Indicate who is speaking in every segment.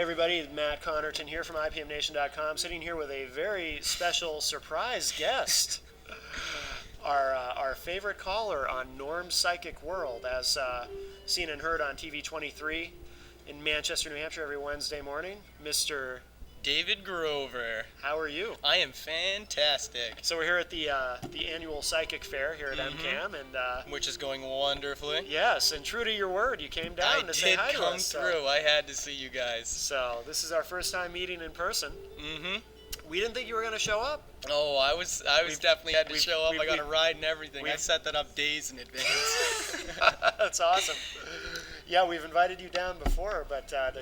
Speaker 1: Everybody, Matt Connerton here from IPMNation.com, sitting here with a very special surprise guest. Our favorite caller on Norm's Psychic World, as seen and heard on TV 23 in Manchester, New Hampshire every Wednesday morning, Mr.
Speaker 2: David Grover.
Speaker 1: How are you?
Speaker 2: I am fantastic.
Speaker 1: So we're here at the annual Psychic Fair here at MCAM, and
Speaker 2: which is going wonderfully.
Speaker 1: yes, and true to your word, you came down to say hi to us.
Speaker 2: I did come through. I had to see you guys.
Speaker 1: So this is our first time meeting in person.
Speaker 2: Mm-hmm.
Speaker 1: We didn't think you were going to show up.
Speaker 2: Oh, I was definitely had to show up. I got a
Speaker 1: we've-
Speaker 2: ride and everything. I set that up days in advance.
Speaker 1: That's awesome. Yeah, we've invited you down before, but to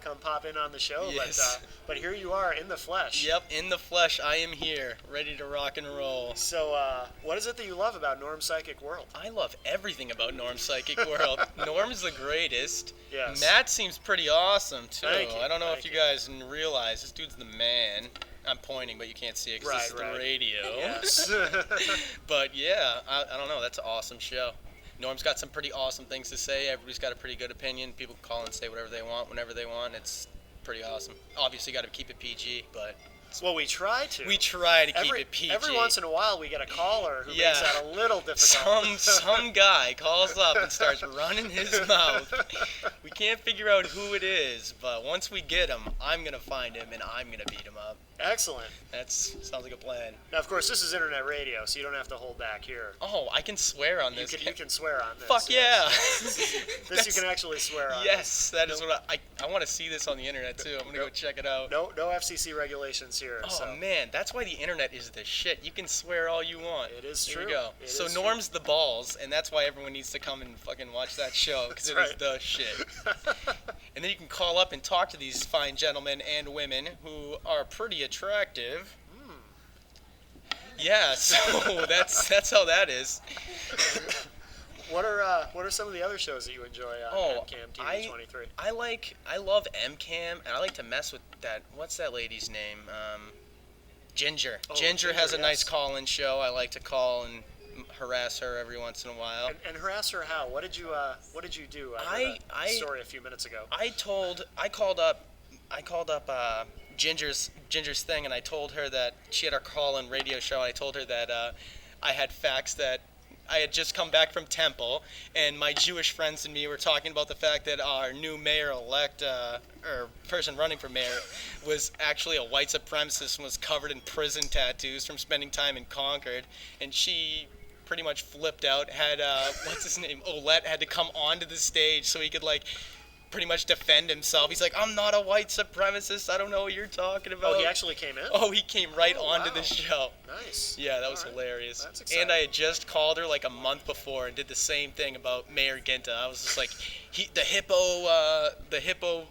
Speaker 1: come pop in on the show.
Speaker 2: Yes.
Speaker 1: But here you are in the flesh.
Speaker 2: Yep, in the flesh, I am here, ready to rock and roll.
Speaker 1: So, what is it that you love about Norm's Psychic World?
Speaker 2: I love everything about Norm's Psychic World. Norm's the greatest.
Speaker 1: Yes.
Speaker 2: Matt seems pretty awesome, too.
Speaker 1: Thank you,
Speaker 2: I don't know
Speaker 1: thank
Speaker 2: if you
Speaker 1: you.
Speaker 2: guys realize, this dude's the man. I'm pointing, but you can't see it because this is the radio.
Speaker 1: Yes.
Speaker 2: But yeah, I don't know. That's an awesome show. Norm's got some pretty awesome things to say. Everybody's got a pretty good opinion. People can call and say whatever they want, whenever they want. It's pretty awesome. Obviously, got to keep it PG, but
Speaker 1: Well, we try to.
Speaker 2: we try to keep it PG.
Speaker 1: Every once in a while, we get a caller who makes that a little difficult.
Speaker 2: Some guy calls up and starts running his mouth. We can't figure out who it is, but once we get him, I'm gonna find him and I'm gonna beat him up.
Speaker 1: Excellent.
Speaker 2: That sounds like a plan.
Speaker 1: Now, of course, this is internet radio, so you don't have to hold back here.
Speaker 2: Oh, I can swear on this.
Speaker 1: You can swear on this.
Speaker 2: Fuck
Speaker 1: yes.
Speaker 2: yeah!
Speaker 1: This you can actually swear on.
Speaker 2: Yes, that is what I want to see this on the internet too. I'm gonna go check it out.
Speaker 1: No FCC regulations here.
Speaker 2: Oh
Speaker 1: so.
Speaker 2: man, that's why the internet is the shit. You can swear all you want.
Speaker 1: It is
Speaker 2: There
Speaker 1: true.
Speaker 2: you go.
Speaker 1: It
Speaker 2: So
Speaker 1: is
Speaker 2: Norm's the balls, and that's why everyone needs to come and fucking watch that show because it
Speaker 1: That's
Speaker 2: is the shit. And then you can call up and talk to these fine gentlemen and women who are pretty attractive. Yeah, so that's how that is.
Speaker 1: What are some of the other shows that you enjoy on MCAM TV 23?
Speaker 2: I love MCAM, and I like to mess with that. What's that lady's name? Ginger.
Speaker 1: Oh,
Speaker 2: Ginger has a nice
Speaker 1: yes.
Speaker 2: call-in show. I like to call and harass her every once in a while.
Speaker 1: And harass her how? What did you do? I heard a story a few minutes ago.
Speaker 2: I called up Ginger's thing, and I told her that she had our call-in radio show. And I told her that I had facts that I had just come back from Temple, and my Jewish friends and me were talking about the fact that our new mayor-elect, or person running for mayor, was actually a white supremacist and was covered in prison tattoos from spending time in Concord, and she pretty much flipped out, had, what's his name, Olette had to come onto the stage so he could, like, pretty much defend himself. He's like, I'm not a white supremacist, I don't know what you're talking about.
Speaker 1: Oh, he actually came in?
Speaker 2: Oh, he came right
Speaker 1: Oh,
Speaker 2: onto
Speaker 1: wow.
Speaker 2: the show.
Speaker 1: Nice.
Speaker 2: Yeah, that was
Speaker 1: All right.
Speaker 2: hilarious.
Speaker 1: That's exciting.
Speaker 2: And I had just called her like a month before and did the same thing about Mayor Ginta. I was just like, the hippo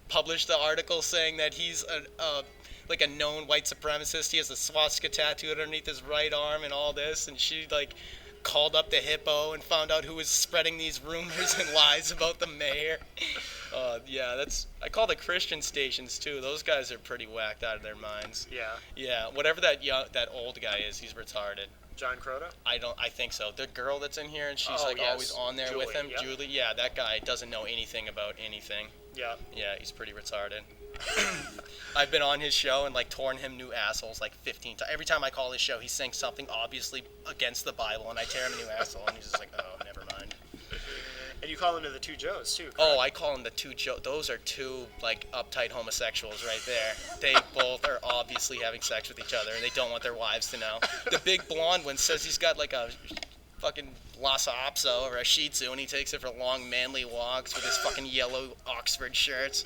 Speaker 2: published the article saying that he's like a known white supremacist. He has a swastika tattoo underneath his right arm and all this, and she like called up the hippo and found out who was spreading these rumors and lies about the mayor. Yeah, I call the Christian stations too. Those guys are pretty whacked out of their minds.
Speaker 1: Yeah.
Speaker 2: Yeah, whatever that old guy is, he's retarded.
Speaker 1: John Crota?
Speaker 2: I think so. The girl that's in here and she's
Speaker 1: Oh, yes.
Speaker 2: always on there with
Speaker 1: Julie,
Speaker 2: him,
Speaker 1: yep.
Speaker 2: Julie. Yeah, that guy doesn't know anything about anything.
Speaker 1: Yeah.
Speaker 2: Yeah, he's pretty retarded. I've been on his show and like torn him new assholes like 15 times. Every time I call his show, he sings something obviously against the Bible, and I tear him a new asshole, and he's just like, oh, never mind.
Speaker 1: And you call into the two Joes too. Correct?
Speaker 2: Oh, I call them the two Those are two like uptight homosexuals right there. They both are obviously having sex with each other, and they don't want their wives to know. The big blonde one says he's got like a fucking Lhasa Apso or a Shih Tzu, and he takes it for long manly walks with his fucking yellow Oxford shirts.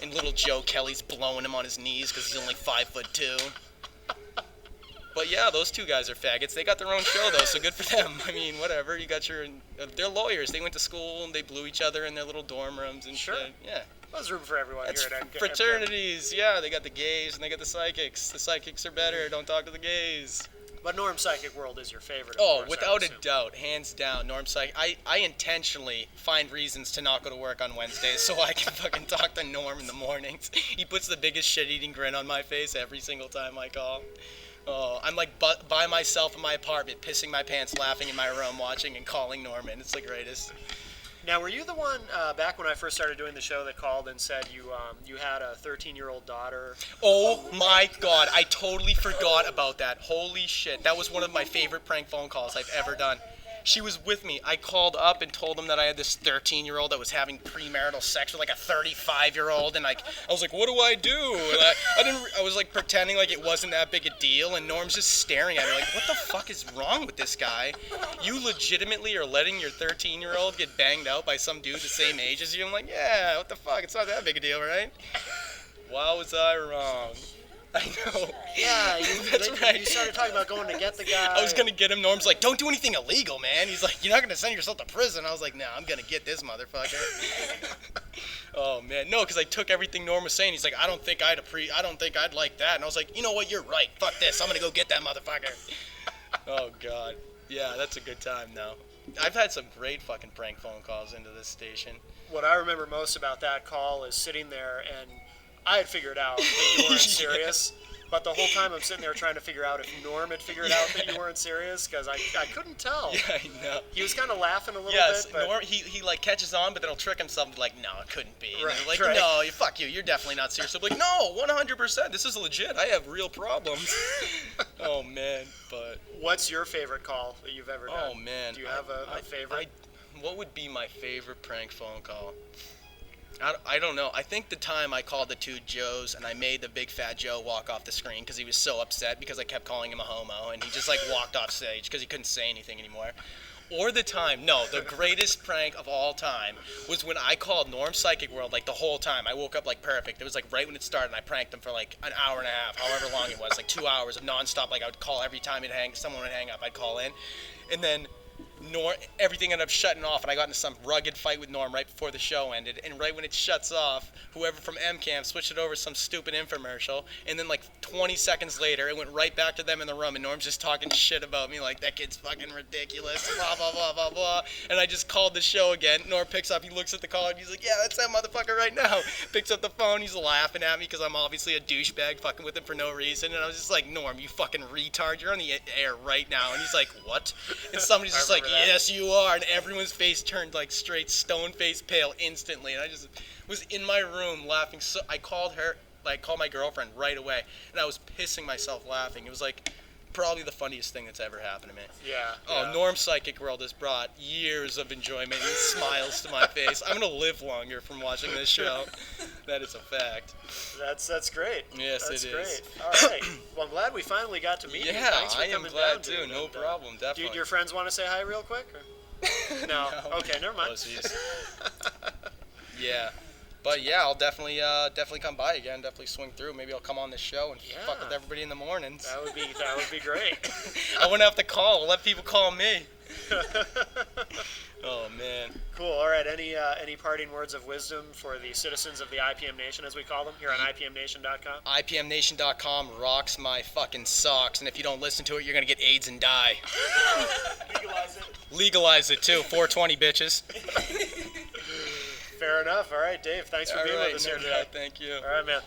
Speaker 2: And little Joe Kelly's blowing him on his knees because he's only 5'2". But yeah, those two guys are faggots. They got their own show though, so good for them. I mean, whatever. You got they're lawyers. They went to school and they blew each other in their little dorm rooms and
Speaker 1: Sure.
Speaker 2: shit. Yeah.
Speaker 1: There's room for everyone
Speaker 2: That's
Speaker 1: here at MCAM.
Speaker 2: fraternities. Yeah, they got the gays and they got the psychics. The psychics are better. Don't talk to the gays.
Speaker 1: But Norm's Psychic World is your favorite. Of
Speaker 2: Oh,
Speaker 1: course, I
Speaker 2: without a
Speaker 1: assume.
Speaker 2: doubt, hands down, Norm Psych. I intentionally find reasons to not go to work on Wednesdays so I can fucking talk to Norm in the mornings. He puts the biggest shit-eating grin on my face every single time I call. Oh, I'm like by myself in my apartment, pissing my pants, laughing in my room, watching and calling Norman. It's the greatest.
Speaker 1: Now, were you the one back when I first started doing the show that called and said you had a 13-year-old daughter?
Speaker 2: Oh my god, I totally forgot about that. Holy shit, that was one of my favorite prank phone calls I've ever done. She was with me. I called up and told them that I had this 13-year-old that was having premarital sex with like a 35-year-old, and like I was like, "What do I do?" And I was like pretending like it wasn't that big a deal, and Norm's just staring at me like, "What the fuck is wrong with this guy? You legitimately are letting your 13-year-old get banged out by some dude the same age as you?" I'm like, "Yeah, what the fuck? It's not that big a deal, right?" Why was I wrong? I know.
Speaker 1: Yeah,
Speaker 2: That's right.
Speaker 1: You started talking about going to get the guy.
Speaker 2: I was gonna get him. Norm's like, "Don't do anything illegal, man." He's like, "You're not gonna send yourself to prison." I was like, "Nah, I'm gonna get this motherfucker." Oh man, no, because I took everything Norm was saying. He's like, "I don't think I'd like that." And I was like, "You know what? You're right. Fuck this. I'm gonna go get that motherfucker." Oh god, yeah, that's a good time though. I've had some great fucking prank phone calls into this station.
Speaker 1: What I remember most about that call is sitting there and I had figured out that you weren't serious, but the whole time I'm sitting there trying to figure out if Norm had figured out that you weren't serious, because I couldn't tell.
Speaker 2: Yeah, I know.
Speaker 1: He was kind of laughing a little
Speaker 2: Yes,
Speaker 1: bit, but
Speaker 2: Norm, he like catches on, but then he'll trick himself and be like, "No, it couldn't be." And
Speaker 1: Right,
Speaker 2: they're like,
Speaker 1: right.
Speaker 2: "No, fuck you. You're definitely not serious." I'm like, "No, 100%. This is legit. I have real problems." Oh man, but
Speaker 1: what's your favorite call that you've ever done?
Speaker 2: oh man,
Speaker 1: Do you have a favorite?
Speaker 2: What would be my favorite prank phone call? I don't know. I think the time I called the two Joes and I made the big fat Joe walk off the screen because he was so upset because I kept calling him a homo, and he just like walked off stage because he couldn't say anything anymore. Or the time, no, the greatest prank of all time was when I called Norm Psychic World like the whole time. I woke up like perfect. It was like right when it started, and I pranked him for like an hour and a half, however long it was, like 2 hours of nonstop. Like I would call every time someone would hang up, I'd call in, and then everything ended up shutting off, and I got into some rugged fight with Norm right before the show ended. And right when it shuts off, whoever from MCAM switched it over to some stupid infomercial, and then like 20 seconds later, it went right back to them in the room, and Norm's just talking shit about me like, "That kid's fucking ridiculous, blah, blah, blah, blah, blah." And I just called the show again. Norm picks up, he looks at the call, and he's like, "Yeah, that's that motherfucker right now." Picks up the phone, he's laughing at me because I'm obviously a douchebag fucking with him for no reason. And I was just like, "Norm, you fucking retard, you're on the air right now." And he's like, "What?" And somebody's just like,
Speaker 1: that.
Speaker 2: "Yes, you are." And everyone's face turned like straight stone face pale instantly, and I just was in my room laughing. So I called my girlfriend right away, and I was pissing myself laughing. It was like probably the funniest thing that's ever happened to me.
Speaker 1: Yeah.
Speaker 2: Oh,
Speaker 1: yeah.
Speaker 2: Norm Psychic World has brought years of enjoyment and smiles to my face. I'm gonna live longer from watching this show. That is a fact.
Speaker 1: That's great.
Speaker 2: Yes,
Speaker 1: that's
Speaker 2: it
Speaker 1: great.
Speaker 2: is.
Speaker 1: All right. Well, I'm glad we finally got to meet you.
Speaker 2: Yeah,
Speaker 1: Thanks for
Speaker 2: I am
Speaker 1: coming
Speaker 2: glad
Speaker 1: down,
Speaker 2: too.
Speaker 1: dude.
Speaker 2: No
Speaker 1: And,
Speaker 2: problem,
Speaker 1: Do
Speaker 2: definitely.
Speaker 1: your friends want to say hi real quick? Or? No.
Speaker 2: No.
Speaker 1: Okay, never mind.
Speaker 2: Pussies. Yeah. But yeah, I'll definitely come by again. Definitely swing through. Maybe I'll come on this show and fuck with everybody in the mornings.
Speaker 1: That would be great.
Speaker 2: I wouldn't have to call. I'll let people call me. Oh man.
Speaker 1: Cool. All right. Any parting words of wisdom for the citizens of the IPM Nation, as we call them, here on IPMNation.com?
Speaker 2: IPMNation.com rocks my fucking socks, and if you don't listen to it, you're gonna get AIDS and die.
Speaker 1: Legalize it.
Speaker 2: Legalize it too. 420 bitches.
Speaker 1: Fair enough. All right, Dave. Thanks for being with us here today.
Speaker 2: Thank you.
Speaker 1: All right, man.